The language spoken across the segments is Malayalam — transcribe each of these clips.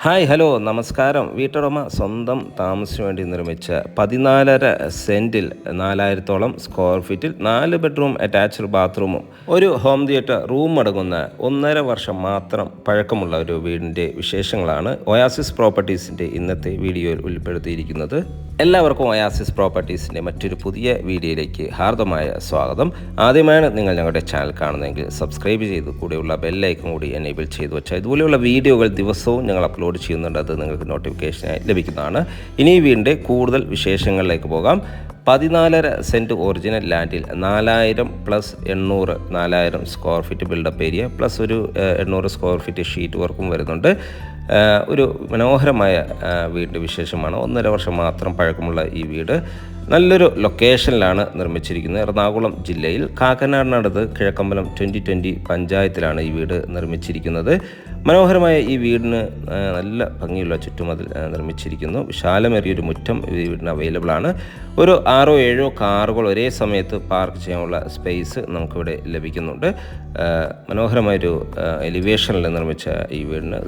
ഹായ് ഹലോ നമസ്കാരം. വീട്ടുടമ സ്വന്തം താമസത്തിന് വേണ്ടി നിർമ്മിച്ച 14.5 സെൻറ്റിൽ 4000-ഓളം സ്ക്വയർ ഫീറ്റിൽ 4 ബെഡ്റൂം അറ്റാച്ച്ഡ് ബാത്റൂമും ഒരു ഹോം തിയേറ്റർ റൂം അടങ്ങുന്ന 1.5 വർഷം മാത്രം പഴക്കമുള്ള ഒരു വീടിൻ്റെ വിശേഷങ്ങളാണ് ഒയാസിസ് പ്രോപ്പർട്ടീസിൻ്റെ ഇന്നത്തെ വീഡിയോയിൽ ഉൾപ്പെടുത്തിയിരിക്കുന്നത്. എല്ലാവർക്കും ഒയാസിസ് പ്രോപ്പർട്ടീസിൻ്റെ മറ്റൊരു പുതിയ വീഡിയോയിലേക്ക് ഹാർദമായ സ്വാഗതം. ആദ്യമായാണ് നിങ്ങൾ ഞങ്ങളുടെ ചാനൽ കാണുന്നതെങ്കിൽ സബ്സ്ക്രൈബ് ചെയ്ത് കൂടെയുള്ള ബെല്ലൈക്കൺ കൂടി എനേബിൾ ചെയ്തു വെച്ചാൽ ഇതുപോലെയുള്ള വീഡിയോകൾ ദിവസവും ഞങ്ങൾ അപ്ലോഡ് ചെയ്യുന്നുണ്ട്. അത് നിങ്ങൾക്ക് നോട്ടിഫിക്കേഷനായി ലഭിക്കുന്നതാണ്. ഇനി ഈ വീടിൻ്റെ കൂടുതൽ വിശേഷങ്ങളിലേക്ക് പോകാം. 14.5 സെൻറ്റ് ഒറിജിനൽ ലാൻഡിൽ 4000 plus 4000 square feet build up area plus ഒരു 800 സ്ക്വയർ ഫീറ്റ് ഷീറ്റ് വർക്കും വരുന്നുണ്ട്. ഒരു മനോഹരമായ വീടിൻ്റെ വിശേഷമാണ്. 1.5 വർഷം മാത്രം പഴക്കമുള്ള ഈ വീട് നല്ലൊരു ലൊക്കേഷനിലാണ് നിർമ്മിച്ചിരിക്കുന്നത്. എറണാകുളം ജില്ലയിൽ കാക്കനാടിനടുത്ത് കിഴക്കമ്പലം 2020 പഞ്ചായത്തിലാണ് ഈ വീട് നിർമ്മിച്ചിരിക്കുന്നത്. മനോഹരമായ ഈ വീടിന് നല്ല ഭംഗിയുള്ള ചുറ്റുമതിൽ നിർമ്മിച്ചിരിക്കുന്നു. വിശാലമേറിയൊരു മുറ്റം ഈ വീടിന് അവൈലബിൾ ആണ്. ഒരു 6-7 കാറുകൾ ഒരേ സമയത്ത് പാർക്ക് ചെയ്യാനുള്ള സ്പേസ് നമുക്കിവിടെ ലഭിക്കുന്നുണ്ട്. മനോഹരമായൊരു എലിവേഷനിൽ നിർമ്മിച്ച ഈ വീടിന്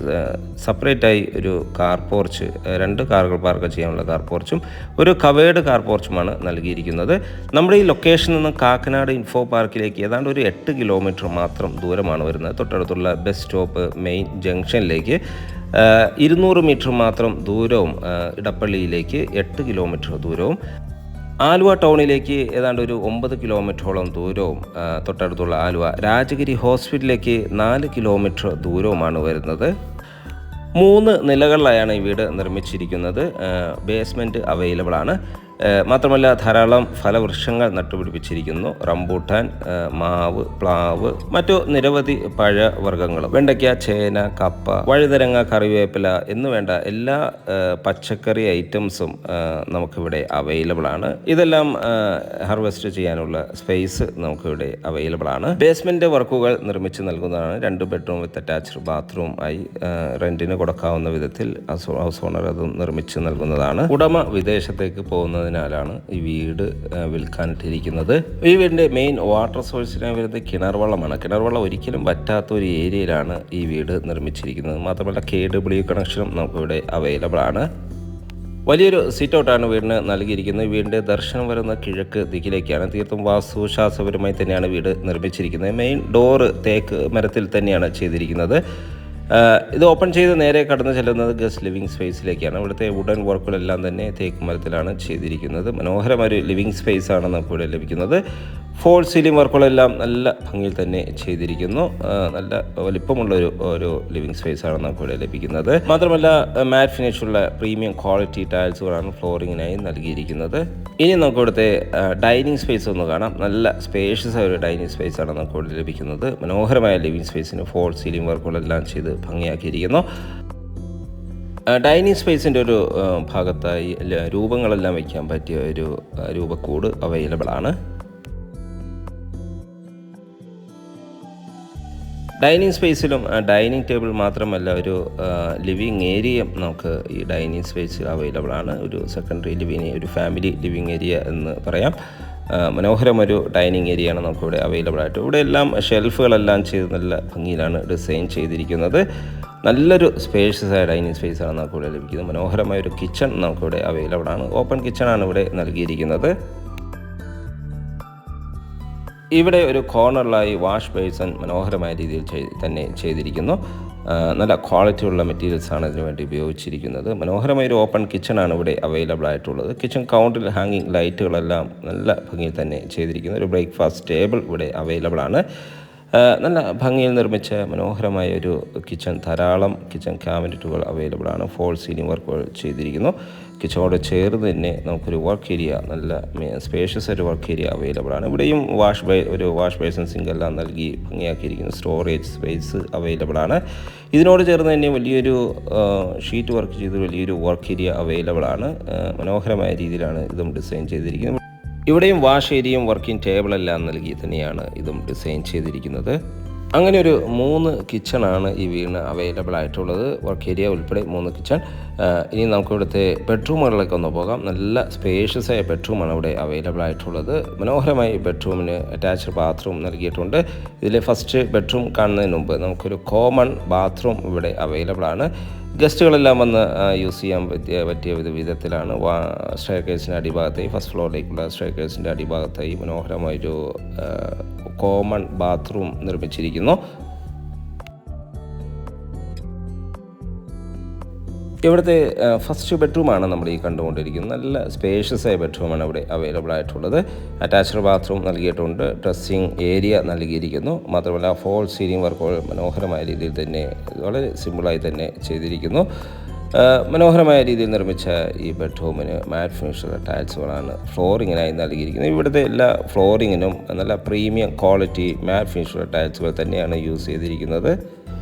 സെപ്പറേറ്റായി ഒരു കാർ പോർച്ച്, 2 കാറുകൾ പാർക്ക് ചെയ്യാനുള്ള കാർ പോർച്ചും ഒരു കവേർഡ് കാർ പോർച്ചുമാണ് നൽകിയിരിക്കുന്നത്. നമ്മുടെ ഈ ലൊക്കേഷനിൽ നിന്ന് കാക്കനാട് ഇൻഫോ പാർക്കിലേക്ക് ഏതാണ്ട് ഒരു 8 കിലോമീറ്റർ മാത്രം ദൂരമാണ് വരുന്നത്. തൊട്ടടുത്തുള്ള ബസ് സ്റ്റോപ്പ് മെയിൻ ജംഗ്ഷനിലേക്ക് 200 മീറ്റർ മാത്രം ദൂരവും, ഇടപ്പള്ളിയിലേക്ക് 8 കിലോമീറ്റർ ദൂരവും, ആലുവ ടൗണിലേക്ക് ഏതാണ്ട് ഒരു 9 കിലോമീറ്ററോളം ദൂരവും, തൊട്ടടുത്തുള്ള ആലുവ രാജഗിരി ഹോസ്പിറ്റലിലേക്ക് 4 കിലോമീറ്റർ ദൂരവുമാണ് വരുന്നത്. 3 നിലകളിലായാണ് ഈ വീട് നിർമ്മിച്ചിരിക്കുന്നത്. ബേസ്മെൻറ്റ് അവൈലബിൾ ആണ്. മാത്രമല്ല ധാരാളം ഫലവൃക്ഷങ്ങൾ നട്ടുപിടിപ്പിച്ചിരിക്കുന്നു. റംബൂട്ടാൻ, മാവ്, പ്ലാവ്, മറ്റു നിരവധി പഴവർഗ്ഗങ്ങളും, വെണ്ടയ്ക്ക, ചേന, കപ്പ, വഴുതനങ്ങ, കറിവേപ്പില എന്നു വേണ്ട എല്ലാ പച്ചക്കറി ഐറ്റംസും നമുക്കിവിടെ അവൈലബിൾ ആണ്. ഇതെല്ലാം ഹാർവെസ്റ്റ് ചെയ്യാനുള്ള സ്പേസ് നമുക്കിവിടെ അവൈലബിൾ ആണ്. ബേസ്മെൻറ്റ് വർക്കുകൾ നിർമ്മിച്ച് നൽകുന്നതാണ്. 2 ബെഡ്റൂം വിത്ത് അറ്റാച്ച്ഡ് ബാത്റൂം ആയി റെൻറ്റിന് കൊടുക്കാവുന്ന വിധത്തിൽ ഹൗസ് ഓണർ അത് നിർമ്മിച്ച് നൽകുന്നതാണ്. ഉടമ വിദേശത്തേക്ക് പോകുന്നത് ാണ് ഈ വീട് വിൽക്കാനിട്ടിരിക്കുന്നത്. ഈ വീടിൻ്റെ മെയിൻ വാട്ടർ സോഴ്സിനായി വരുന്നത് കിണർ വെള്ളമാണ്. കിണർ വെള്ളം ഒരിക്കലും പറ്റാത്ത ഒരു ഏരിയയിലാണ് ഈ വീട് നിർമ്മിച്ചിരിക്കുന്നത്. മാത്രമല്ല KW കണക്ഷനും നമുക്കിവിടെ അവൈലബിൾ ആണ്. വലിയൊരു സിറ്റ് ഔട്ടാണ് വീടിന് നൽകിയിരിക്കുന്നത്. വീടിൻ്റെ ദർശനം വരുന്ന കിഴക്ക് ദിക്കിലേക്കാണ്. തീർത്തും വാസ്തുശാസ്ത്രപരമായി തന്നെയാണ് വീട് നിർമ്മിച്ചിരിക്കുന്നത്. മെയിൻ ഡോറ് തേക്ക് മരത്തിൽ തന്നെയാണ് ചെയ്തിരിക്കുന്നത്. ഇത് ഓപ്പൺ ചെയ്ത് നേരെ കടന്നു ചെല്ലുന്നത് ഗസ്റ്റ് ലിവിങ് സ്പേസിലേക്കാണ്. ഇവിടുത്തെ വുഡൻ വർക്കുകളെല്ലാം തന്നെ തേക്ക് മരത്തിലാണ് ചെയ്തിരിക്കുന്നത്. മനോഹരമായൊരു ലിവിങ് സ്പേസാണ് നമുക്കിവിടെ ലഭിക്കുന്നത്. ഫോൾ സീലിംഗ് വർക്കുകളെല്ലാം നല്ല ഭംഗിയിൽ തന്നെ ചെയ്തിരിക്കുന്നു. നല്ല വലിപ്പമുള്ള ഒരു ലിവിങ് സ്പേസാണ് നമുക്കിവിടെ ലഭിക്കുന്നത്. മാത്രമല്ല മാറ്റ് ഫിനിഷുള്ള പ്രീമിയം ക്വാളിറ്റി ടൈൽസുകളാണ് ഫ്ലോറിങ്ങിനായി നൽകിയിരിക്കുന്നത്. ഇനി നമുക്കിവിടുത്തെ ഡൈനിങ് സ്പേസ് ഒന്ന് കാണാം. നല്ല സ്പേഷ്യസ് ആയ ഒരു ഡൈനിങ് സ്പേസാണ് നമുക്കിവിടെ ലഭിക്കുന്നത്. മനോഹരമായ ലിവിങ് സ്പേസിന് ഫോൾ സീലിംഗ് വർക്കുകളെല്ലാം ചെയ്ത് ഭംഗിയാക്കിയിരിക്കുന്നു. ഡൈനിങ് സ്പേസിൻ്റെ ഒരു ഭാഗത്തായി രൂപങ്ങളെല്ലാം വയ്ക്കാൻ പറ്റിയ ഒരു രൂപക്കൂട് അവൈലബിൾ ആണ്. ഡൈനിങ് സ്പേസിലും ഡൈനിങ് ടേബിൾ മാത്രമല്ല ഒരു ലിവിങ് ഏരിയയും നമുക്ക് ഈ ഡൈനിങ് സ്പേസിൽ അവൈലബിൾ ആണ്. ഒരു സെക്കൻഡറി ലിവിങ്, ഒരു ഫാമിലി ലിവിങ് ഏരിയ എന്ന് പറയാം. മനോഹരമൊരു ഡൈനിങ് ഏരിയയാണ് നമുക്കിവിടെ അവൈലബിൾ ആയിട്ട്. ഇവിടെ എല്ലാം ഷെൽഫുകളെല്ലാം ചെയ്ത് നല്ല ഭംഗിയിലാണ് ഡിസൈൻ ചെയ്തിരിക്കുന്നത്. നല്ലൊരു സ്പേഷ്യസ് ആയ ഡൈനിങ് സ്പേസാണ് നമുക്കിവിടെ ലഭിക്കുന്നത്. മനോഹരമായൊരു കിച്ചൺ നമുക്കിവിടെ അവൈലബിൾ ആണ്. ഓപ്പൺ കിച്ചണാണ് ഇവിടെ നൽകിയിരിക്കുന്നത്. ഇവിടെ ഒരു കോർണറിലായി വാഷ് ബേസിൻ മനോഹരമായ രീതിയിൽ തന്നെ ചെയ്തിരിക്കുന്നു. നല്ല ക്വാളിറ്റിയുള്ള മെറ്റീരിയൽസാണ് ഇതിനു വേണ്ടി ഉപയോഗിച്ചിരിക്കുന്നത്. മനോഹരമായൊരു ഓപ്പൺ കിച്ചണാണ് ഇവിടെ അവൈലബിൾ ആയിട്ടുള്ളത്. കിച്ചൺ കൗണ്ടറിൽ ഹാങ്ങിങ് ലൈറ്റുകളെല്ലാം നല്ല ഭംഗിയിൽ തന്നെ ചെയ്തിരിക്കുന്നു. ഒരു ബ്രേക്ക്ഫാസ്റ്റ് ടേബിൾ ഇവിടെ അവൈലബിൾ ആണ്. നല്ല ഭംഗിയിൽ നിർമ്മിച്ച മനോഹരമായ ഒരു കിച്ചൺ, ധാരാളം കിച്ചൺ ക്യാബിനറ്റുകൾ അവൈലബിൾ ആണ്. ഫോൾ സീലിംഗ് വർക്കുകൾ ചെയ്തിരിക്കുന്നു. കിച്ചണോട് ചേർന്ന് തന്നെ നമുക്കൊരു വർക്ക് ഏരിയ, നല്ല സ്പേഷ്യസ് ഒരു വർക്ക് ഏരിയ അവൈലബിൾ ആണ്. ഇവിടെയും ഒരു വാഷ് ബേസിൻ സിങ്ക് എല്ലാം നൽകി ഭംഗിയാക്കിയിരിക്കുന്നു. സ്റ്റോറേജ് സ്പേസ് അവൈലബിൾ ആണ്. ഇതിനോട് ചേർന്ന് തന്നെ വലിയൊരു ഷീറ്റ് വർക്ക് ചെയ്ത് വലിയൊരു വർക്ക് ഏരിയ അവൈലബിൾ ആണ്. മനോഹരമായ രീതിയിലാണ് ഇതും ഡിസൈൻ ചെയ്തിരിക്കുന്നത്. ഇവിടെയും വാഷ് ഏരിയയും വർക്കിംഗ് ടേബിളെല്ലാം നൽകി തന്നെയാണ് ഇതും ഡിസൈൻ ചെയ്തിരിക്കുന്നത്. അങ്ങനെ ഒരു 3 കിച്ചണാണ് ഈ വീടിന് അവൈലബിൾ ആയിട്ടുള്ളത്. വർക്ക് ഏരിയ ഉൾപ്പെടെ 3 കിച്ചൺ. ഇനി നമുക്ക് ഇവിടുത്തെ ബെഡ്റൂമുകളിലേക്ക് ഒന്ന് പോകാം. നല്ല സ്പേഷ്യസ് ആയ ബെഡ്റൂമാണ് ഇവിടെ അവൈലബിൾ ആയിട്ടുള്ളത്. മനോഹരമായി ബെഡ്റൂമിന് അറ്റാച്ച്ഡ് ബാത്റൂം നൽകിയിട്ടുണ്ട്. ഇതിലെ ഫസ്റ്റ് ബെഡ്റൂം കാണുന്നതിന് മുമ്പ് നമുക്കൊരു കോമൺ ബാത്റൂം ഇവിടെ അവൈലബിൾ ആണ്. ഗസ്റ്റുകളെല്ലാം വന്ന് യൂസ് ചെയ്യാൻ പറ്റിയ വിധത്തിലാണ് സ്റ്റെയർകേസിൻ്റെ അടിഭാഗത്തായി ഫസ്റ്റ് ഫ്ലോറിലേക്കുള്ള സ്റ്റെയർകേസിൻ്റെ അടിഭാഗത്തായി മനോഹരമായൊരു കോമൺ ബാത്റൂം നിർമ്മിച്ചിരിക്കുന്നു. ഇവിടുത്തെ ഫസ്റ്റ് ബെഡ്റൂമാണ് നമ്മൾ ഈ കണ്ടുകൊണ്ടിരിക്കുന്നത്. നല്ല സ്പേഷ്യസ് ആയ ബെഡ്റൂമാണ് ഇവിടെ അവൈലബിൾ ആയിട്ടുള്ളത്. അറ്റാച്ച്ഡ് ബാത്റൂം നൽകിയിട്ടുണ്ട്, ഡ്രസ്സിങ് ഏരിയ നൽകിയിരിക്കുന്നു. മാത്രമല്ല ഫോൾ സീലിംഗ് വർക്കുകൾ മനോഹരമായ രീതിയിൽ തന്നെ വളരെ സിമ്പിളായി തന്നെ ചെയ്തിരിക്കുന്നു. മനോഹരമായ രീതിയിൽ നിർമ്മിച്ച ഈ ബെഡ്റൂമിന് മാറ്റ് ഫിനിഷുള്ള ടൈൽസുകളാണ് ഫ്ലോറിങ്ങിനായി നൽകിയിരിക്കുന്നത്. ഇവിടുത്തെ എല്ലാ ഫ്ലോറിങ്ങിനും നല്ല പ്രീമിയം ക്വാളിറ്റി മാറ്റ് ഫിനിഷുള്ള ടൈൽസുകൾ തന്നെയാണ് യൂസ് ചെയ്തിരിക്കുന്നത്.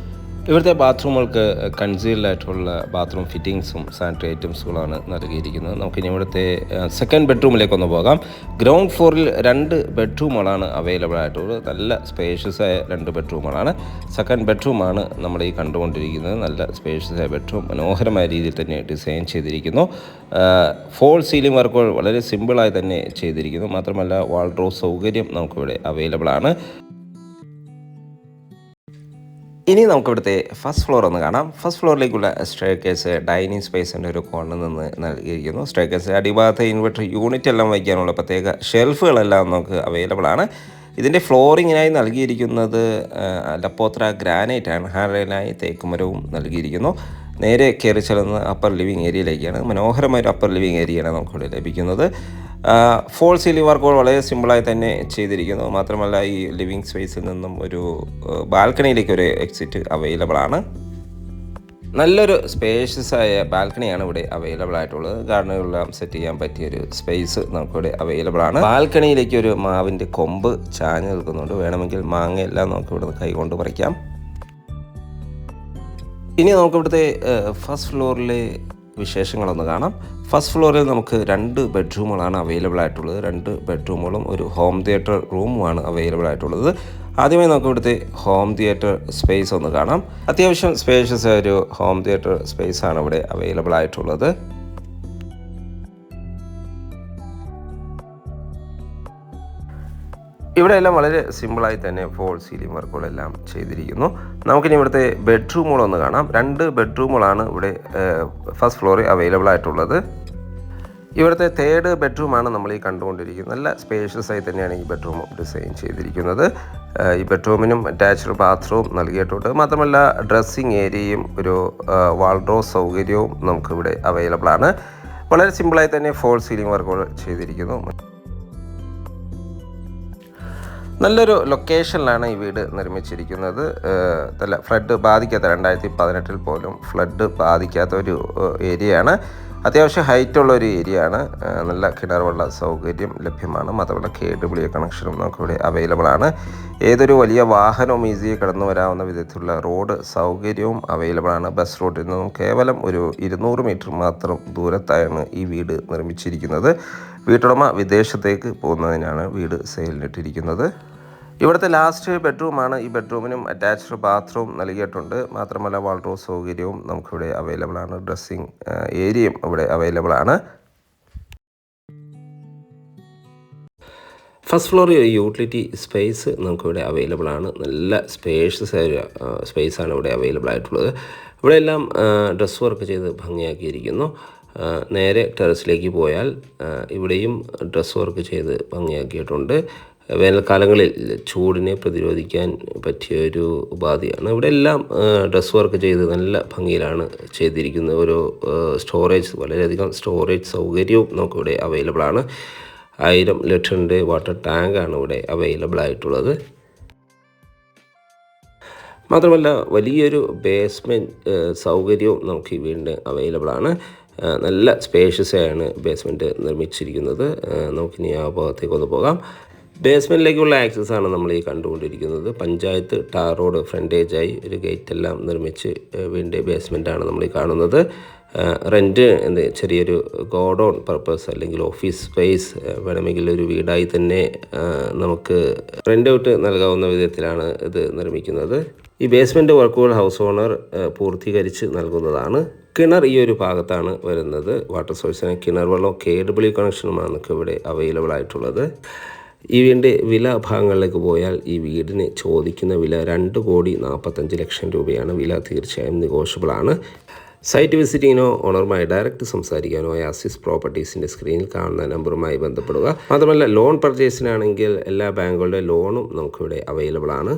ഇവിടുത്തെ ബാത്റൂമുകൾക്ക് കൺസീൽഡ് ആയിട്ടുള്ള ബാത്റൂം ഫിറ്റിങ്സും സാനിറ്ററി ഐറ്റംസുകളാണ് നൽകിയിരിക്കുന്നത്. നമുക്കിനി ഇവിടുത്തെ സെക്കൻഡ് ബെഡ്റൂമിലേക്കൊന്ന് പോകാം. ഗ്രൗണ്ട് ഫ്ലോറിൽ 2 ബെഡ്റൂമുകളാണ് അവൈലബിൾ ആയിട്ടുള്ളത്. നല്ല സ്പേഷ്യസ് ആയ 2 ബെഡ്റൂമുകളാണ്. സെക്കൻഡ് ബെഡ്റൂമാണ് നമ്മൾ ഈ കണ്ടുകൊണ്ടിരിക്കുന്നത്. നല്ല സ്പേഷ്യസ് ആയ ബെഡ്റൂം മനോഹരമായ രീതിയിൽ തന്നെ ഡിസൈൻ ചെയ്തിരിക്കുന്നു. ഫോൾ സീലിംഗ് വർക്കുകൾ വളരെ സിമ്പിളായി തന്നെ ചെയ്തിരിക്കുന്നു. മാത്രമല്ല വാൾഡ്രോബ് സൗകര്യം നമുക്കിവിടെ അവൈലബിൾ ആണ്. ഇനി നമുക്കിവിടുത്തെ ഫസ്റ്റ് ഫ്ലോർ ഒന്ന് കാണാം. ഫസ്റ്റ് ഫ്ലോറിലേക്കുള്ള സ്റ്റെയർകേസ് ഡൈനിങ് സ്പേസിൻ്റെ ഒരു കോണിൽ നിന്ന് നൽകിയിരിക്കുന്നു. സ്റ്റെയർകേസ് അടിഭാഗത്തെ ഇൻവെർട്ടർ യൂണിറ്റ് എല്ലാം വയ്ക്കാനുള്ള പ്രത്യേക ഷെൽഫുകളെല്ലാം നമുക്ക് അവൈലബിൾ ആണ്. ഇതിൻ്റെ ഫ്ലോറിങ്ങിനായി നൽകിയിരിക്കുന്നത് ലപ്പോത്ര ഗ്രാനൈറ്റ് ആണ്. ഹാൻഡ്രൈലായി തേക്കുമരവും നൽകിയിരിക്കുന്നു. നേരെ കയറി ചെല്ലുന്ന അപ്പർ ലിവിങ് ഏരിയയിലേക്കാണ്. മനോഹരമായൊരു അപ്പർ ലിവിങ് ഏരിയയാണ് നമുക്കിവിടെ ലഭിക്കുന്നത്. ഫോൾ സീലിംഗ് വർക്കുകൾ വളരെ സിമ്പിളായി തന്നെ ചെയ്തിരിക്കുന്നു. മാത്രമല്ല ഈ ലിവിങ് സ്പേസിൽ നിന്നും ഒരു ബാൽക്കണിയിലേക്ക് ഒരു എക്സിറ്റ് അവൈലബിൾ ആണ്. നല്ലൊരു സ്പേഷ്യസ് ആയ ബാൽക്കണിയാണ് ഇവിടെ അവൈലബിൾ ആയിട്ടുള്ളത്. ഗാർഡനുകളെല്ലാം സെറ്റ് ചെയ്യാൻ പറ്റിയൊരു സ്പേസ് നമുക്കിവിടെ അവൈലബിൾ ആണ്. ബാൽക്കണിയിലേക്ക് ഒരു മാവിൻ്റെ കൊമ്പ് ചാഞ്ഞ് നിൽക്കുന്നുണ്ട്. വേണമെങ്കിൽ മാങ്ങയെല്ലാം നമുക്കിവിടെ കൈകൊണ്ട് പറിക്കാം. ഇനി നമുക്കിവിടുത്തെ ഫസ്റ്റ് ഫ്ലോറിലെ വിശേഷങ്ങളൊന്ന് കാണാം. ഫസ്റ്റ് ഫ്ലോറിൽ നമുക്ക് 2 ബെഡ്റൂമുകളാണ് അവൈലബിൾ ആയിട്ടുള്ളത്. 2 ബെഡ്റൂമുകളും ഒരു ഹോം തിയേറ്റർ റൂമുമാണ് അവൈലബിൾ ആയിട്ടുള്ളത്. ആദ്യമായി നമുക്ക് ഇവിടുത്തെ ഹോം തിയേറ്റർ സ്പേസ് ഒന്ന് കാണാം. അത്യാവശ്യം സ്പേഷ്യസ് ആയ ഒരു ഹോം തിയേറ്റർ സ്പേസ് ആണ് ഇവിടെ അവൈലബിൾ ആയിട്ടുള്ളത്. ഇവിടെ എല്ലാം വളരെ സിമ്പിളായി തന്നെ ഫോൾ സീലിംഗ് വർക്കുകളെല്ലാം ചെയ്തിരിക്കുന്നു. നമുക്കിനി ഇവിടുത്തെ ബെഡ്റൂമുകളൊന്ന് കാണാം. 2 ബെഡ്റൂമുകളാണ് ഇവിടെ ഫസ്റ്റ് ഫ്ലോറിൽ അവൈലബിൾ ആയിട്ടുള്ളത്. ഇവിടുത്തെ തേർഡ് ബെഡ്റൂമാണ് നമ്മൾ ഈ കണ്ടുകൊണ്ടിരിക്കുന്നത്. നല്ല സ്പേഷ്യസ് ആയി തന്നെയാണ് ഈ ബെഡ്റൂം ഡിസൈൻ ചെയ്തിരിക്കുന്നത്. ഈ ബെഡ്റൂമിനും അറ്റാച്ച്ഡ് ബാത്റൂം നൽകിയിട്ടുണ്ട്. മാത്രമല്ല ഡ്രസ്സിങ് ഏരിയയും ഒരു വാൾഡ്രോബ് സൗകര്യവും നമുക്കിവിടെ അവൈലബിൾ ആണ്. വളരെ സിമ്പിളായി തന്നെ ഫോൾ സീലിംഗ് വർക്കുകൾ ചെയ്തിരിക്കുന്നു. നല്ലൊരു ലൊക്കേഷനിലാണ് ഈ വീട് നിർമ്മിച്ചിരിക്കുന്നത്. നല്ല ഫ്ലഡ് ബാധിക്കാത്ത 2018 പോലും ഫ്ലഡ് ബാധിക്കാത്ത ഒരു ഏരിയയാണ്. അത്യാവശ്യം ഹൈറ്റുള്ള ഒരു ഏരിയയാണ്. നല്ല കിണർ വെള്ള സൗകര്യം ലഭ്യമാണ്. മാത്രമല്ല KW കണക്ഷനും നമുക്കിവിടെ അവൈലബിൾ ആണ്. ഏതൊരു വലിയ വാഹനവും ഈസിയായി കടന്നു വരാവുന്ന വിധത്തിലുള്ള റോഡ് സൗകര്യവും അവൈലബിൾ ആണ്. ബസ് റൂട്ടിൽ നിന്നും കേവലം ഒരു 200 മീറ്റർ മാത്രം ദൂരത്തായാണ് ഈ വീട് നിർമ്മിച്ചിരിക്കുന്നത്. വീട്ടുടമ വിദേശത്തേക്ക് പോകുന്നതിനാണ് വീട് സെയിലിനിട്ടിരിക്കുന്നത്. ഇവിടുത്തെ ലാസ്റ്റ് ബെഡ്റൂമാണ്. ഈ ബെഡ്റൂമിനും അറ്റാച്ച്ഡ് ബാത്റൂം നൽകിയിട്ടുണ്ട്. മാത്രമല്ല വാൾഡ്രോബ് സൗകര്യവും നമുക്കിവിടെ അവൈലബിൾ ആണ്. ഡ്രസ്സിങ് ഏരിയയും ഇവിടെ അവൈലബിൾ ആണ്. ഫസ്റ്റ് ഫ്ലോറിൽ യൂട്ടിലിറ്റി സ്പേസ് നമുക്കിവിടെ അവൈലബിൾ ആണ്. നല്ല സ്പേഷ്യസ് ആയ സ്പേസാണ് ഇവിടെ അവൈലബിൾ ആയിട്ടുള്ളത്. ഇവിടെ എല്ലാം ഡ്രസ് വർക്ക് ചെയ്ത് ഭംഗിയാക്കിയിരിക്കുന്നു. നേരെ ടെറസിലേക്ക് പോയാൽ ഇവിടെയും ഡ്രസ് വർക്ക് ചെയ്ത് ഭംഗിയാക്കിയിട്ടുണ്ട്. വേനൽക്കാലങ്ങളിൽ ചൂടിനെ പ്രതിരോധിക്കാൻ പറ്റിയൊരു ഉപാധിയാണ്. ഇവിടെ എല്ലാം ഡ്രസ് വർക്ക് ചെയ്ത് നല്ല ഭംഗിയിലാണ് ചെയ്തിരിക്കുന്നത്. ഒരു സ്റ്റോറേജ് വളരെയധികം സ്റ്റോറേജ് സൗകര്യവും നമുക്കിവിടെ അവൈലബിൾ ആണ്. 1000 ലിറ്ററിൻ്റെ വാട്ടർ ടാങ്കാണ് ഇവിടെ അവൈലബിൾ ആയിട്ടുള്ളത്. മാത്രമല്ല വലിയൊരു ബേസ്മെൻറ്റ് സൗകര്യവും നമുക്ക് ഈ വീടിന് അവൈലബിൾ ആണ്. നല്ല സ്പേഷ്യസ് ആണ് ബേസ്മെൻറ്റ് നിർമ്മിച്ചിരിക്കുന്നത്. നമുക്കിനി ആ ഭാഗത്തേക്കൊന്ന് പോകാം. ബേസ്മെൻറ്റിലേക്കുള്ള ആക്സസ് ആണ് നമ്മൾ ഈ കണ്ടുകൊണ്ടിരിക്കുന്നത്. പഞ്ചായത്ത് ടാർ റോഡ് ഫ്രണ്ടേജായി ഒരു ഗേറ്റെല്ലാം നിർമ്മിച്ച് വീടിൻ്റെ ബേസ്മെൻറ്റാണ് നമ്മൾ ഈ കാണുന്നത്. റെൻറ്റ് ചെറിയൊരു ഗോഡൗൺ പർപ്പസ് അല്ലെങ്കിൽ ഓഫീസ് സ്പേസ് വേണമെങ്കിൽ ഒരു വീടായി തന്നെ നമുക്ക് റെൻ്റ് ഔട്ട് നൽകാവുന്ന വിധത്തിലാണ് ഇത് നിർമ്മിക്കുന്നത്. ഈ ബേസ്മെൻറ്റ് വർക്കുകൾ ഹൗസ് ഓണർ പൂർത്തീകരിച്ച് നൽകുന്നതാണ്. കിണർ ഈ ഒരു ഭാഗത്താണ് വരുന്നത്. വാട്ടർ സോഴ്സിന് കിണർ വെള്ളവും KW കണക്ഷനുമാണ് നമുക്ക് ഇവിടെ അവൈലബിൾ ആയിട്ടുള്ളത്. ഈ വീടിൻ്റെ വില ഭാഗങ്ങളിലേക്ക് പോയാൽ ഈ വീടിന് ചോദിക്കുന്ന വില 2,45,00,000 രൂപയാണ്. വില തീർച്ചയായും നെഗോഷ്യബിൾ ആണ്. സൈറ്റ് വിസിറ്റിങ്ങിനോ ഓണറുമായി ഡയറക്റ്റ് സംസാരിക്കാനോ ആസിസ് പ്രോപ്പർട്ടീസിൻ്റെ സ്ക്രീനിൽ കാണുന്ന നമ്പറുമായി ബന്ധപ്പെടുക. മാത്രമല്ല ലോൺ പർച്ചേസിനാണെങ്കിൽ എല്ലാ ബാങ്കുകളുടെ ലോണും നമുക്കിവിടെ അവൈലബിൾ ആണ്.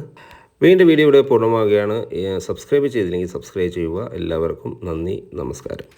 വീണ്ടും വീഡിയോ ഇവിടെ പൂർണ്ണമാവുകയാണ്. സബ്സ്ക്രൈബ് ചെയ്തില്ലെങ്കിൽ സബ്സ്ക്രൈബ് ചെയ്യുക. എല്ലാവർക്കും നന്ദി, നമസ്കാരം.